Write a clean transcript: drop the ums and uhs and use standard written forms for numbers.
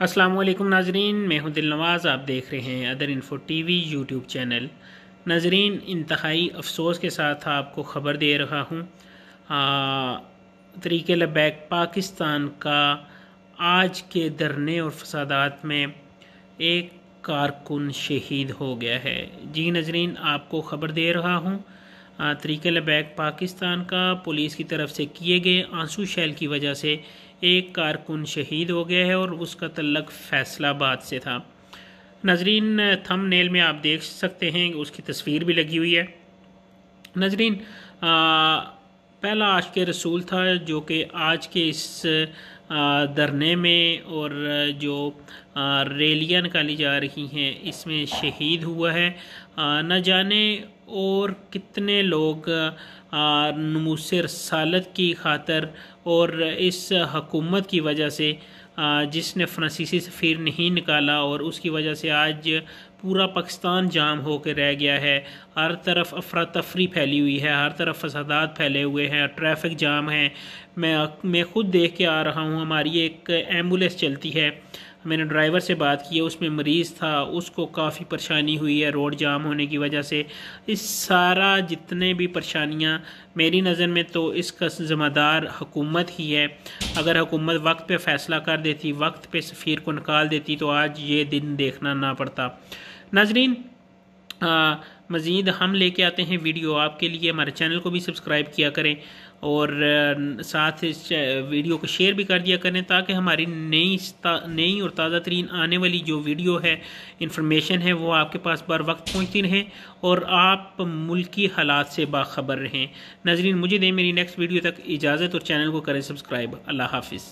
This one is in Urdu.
السلام علیکم ناظرین، میں ہوں دل نواز، آپ دیکھ رہے ہیں other info T V YouTube channel. ناظرین، انتہائی افسوس کے ساتھ آپ کو خبر دے رہا ہوں، تحریک لبیک پاکستان کا آج کے دھرنے اور فسادات میں ایک کارکن شہید ہو گیا ہے۔ جی ناظرین، آپ کو خبر دے رہا ہوں، تحریک لبیک پاکستان کا پولیس کی طرف سے کیے گئے آنسو شیل کی وجہ سے ایک کارکن شہید ہو گیا ہے اور اس کا تعلق فیصل آباد سے تھا۔ ناظرین، تھم نیل میں آپ دیکھ سکتے ہیں، اس کی تصویر بھی لگی ہوئی ہے۔ ناظرین، پہلا عاشق رسول تھا جو کہ آج کے اس دھرنے میں اور جو ریلیاں نکالی جا رہی ہیں اس میں شہید ہوا ہے۔ نہ جانے اور کتنے لوگ نموس رسالت کی خاطر اور اس حکومت کی وجہ سے جس نے فرانسیسی سفیر نہیں نکالا، اور اس کی وجہ سے آج پورا پاکستان جام ہو کے رہ گیا ہے۔ ہر طرف افراتفری پھیلی ہوئی ہے، ہر طرف فسادات پھیلے ہوئے ہیں، ٹریفک جام ہے۔ میں خود دیکھ کے آ رہا ہوں، ہماری ایک ایمبولینس چلتی ہے، میں نے ڈرائیور سے بات کی ہے، اس میں مریض تھا، اس کو کافی پریشانی ہوئی ہے روڈ جام ہونے کی وجہ سے۔ اس سارا جتنے بھی پریشانیاں، میری نظر میں تو اس کا ذمہ دار حکومت ہی ہے۔ اگر حکومت وقت پہ فیصلہ کر دیتی، وقت پہ سفیر کو نکال دیتی تو آج یہ دن دیکھنا نہ پڑتا۔ ناظرین، مزید ہم لے کے آتے ہیں ویڈیو آپ کے لیے، ہمارے چینل کو بھی سبسکرائب کیا کریں اور ساتھ اس ویڈیو کو شیئر بھی کر دیا کریں تاکہ ہماری نئی اور تازہ ترین آنے والی جو ویڈیو ہے، انفارمیشن ہے، وہ آپ کے پاس بر وقت پہنچتی رہیں اور آپ ملکی حالات سے باخبر رہیں۔ ناظرین، مجھے دیں میری نیکسٹ ویڈیو تک اجازت اور چینل کو کریں سبسکرائب۔ اللہ حافظ۔